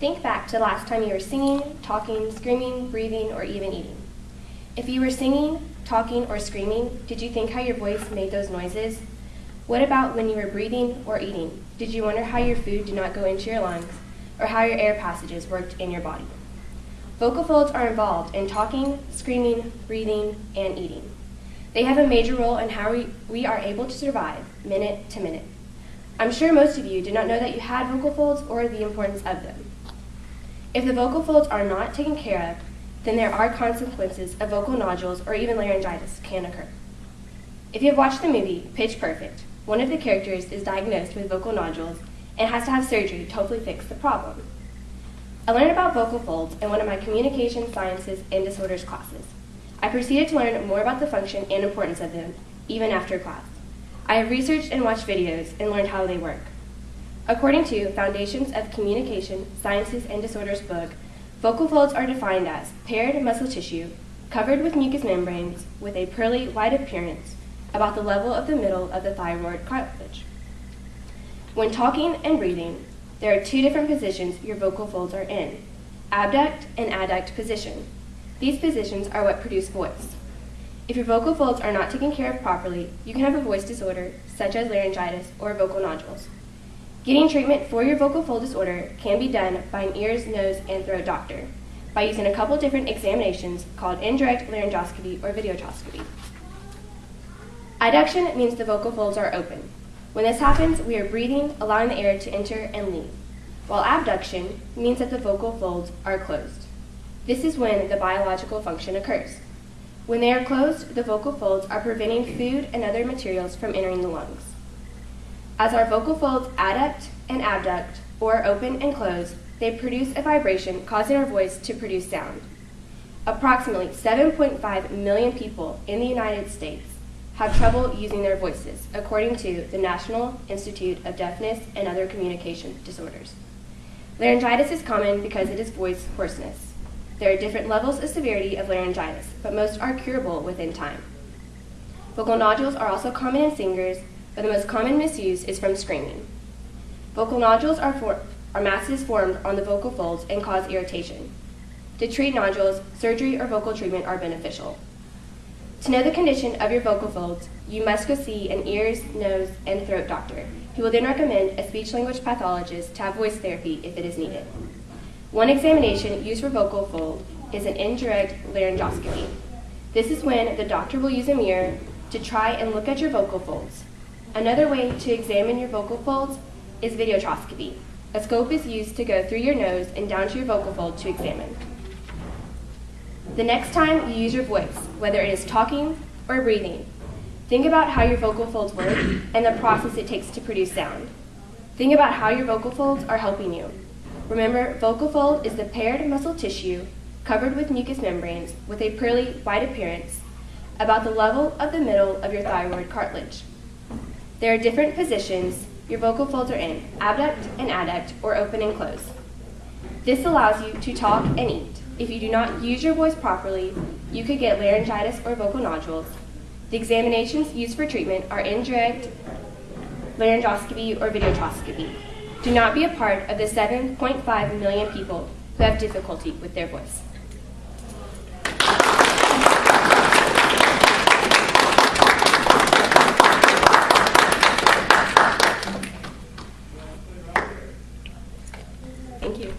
Think back to the last time you were singing, talking, screaming, breathing, or even eating. If you were singing, talking, or screaming, did you think how your voice made those noises? What about when you were breathing or eating? Did you wonder how your food did not go into your lungs, or how your air passages worked in your body? Vocal folds are involved in talking, screaming, breathing, and eating. They have a major role in how we are able to survive minute to minute. I'm sure most of you did not know that you had vocal folds or the importance of them. If the vocal folds are not taken care of, then there are consequences of vocal nodules or even laryngitis can occur. If you have watched the movie Pitch Perfect, one of the characters is diagnosed with vocal nodules and has to have surgery to hopefully fix the problem. I learned about vocal folds in one of my communication sciences and disorders classes. I proceeded to learn more about the function and importance of them, even after class. I have researched and watched videos and learned how they work. According to Foundations of Communication, Sciences and Disorders book, vocal folds are defined as paired muscle tissue covered with mucous membranes with a pearly white appearance about the level of the middle of the thyroid cartilage. When talking and breathing, there are two different positions your vocal folds are in, abduct and adduct position. These positions are what produce voice. If your vocal folds are not taken care of properly, you can have a voice disorder such as laryngitis or vocal nodules. Getting treatment for your vocal fold disorder can be done by an ears, nose, and throat doctor by using a couple different examinations called indirect laryngoscopy or videotroscopy. Adduction means the vocal folds are open. When this happens, we are breathing, allowing the air to enter and leave, while abduction means that the vocal folds are closed. This is when the biological function occurs. When they are closed, the vocal folds are preventing food and other materials from entering the lungs. As our vocal folds adduct and abduct, or open and close, they produce a vibration causing our voice to produce sound. Approximately 7.5 million people in the United States have trouble using their voices, according to the National Institute of Deafness and Other Communication Disorders. Laryngitis is common because it is voice hoarseness. There are different levels of severity of laryngitis, but most are curable within time. Vocal nodules are also common in singers, but the most common misuse is from screaming. Vocal nodules are masses formed on the vocal folds and cause irritation. To treat nodules, surgery or vocal treatment are beneficial. To know the condition of your vocal folds, you must go see an ears, nose, and throat doctor, who will then recommend a speech-language pathologist to have voice therapy if it is needed. One examination used for vocal fold is an indirect laryngoscopy. This is when the doctor will use a mirror to try and look at your vocal folds. Another way to examine your vocal folds is videotroscopy. A scope is used to go through your nose and down to your vocal fold to examine. The next time you use your voice, whether it is talking or breathing, think about how your vocal folds work and the process it takes to produce sound. Think about how your vocal folds are helping you. Remember, vocal fold is the paired muscle tissue covered with mucous membranes with a pearly white appearance about the level of the middle of your thyroid cartilage. There are different positions your vocal folds are in, abduct and adduct, or open and close. This allows you to talk and eat. If you do not use your voice properly, you could get laryngitis or vocal nodules. The examinations used for treatment are indirect laryngoscopy or videotroscopy. Do not be a part of the 7.5 million people who have difficulty with their voice. Thank you.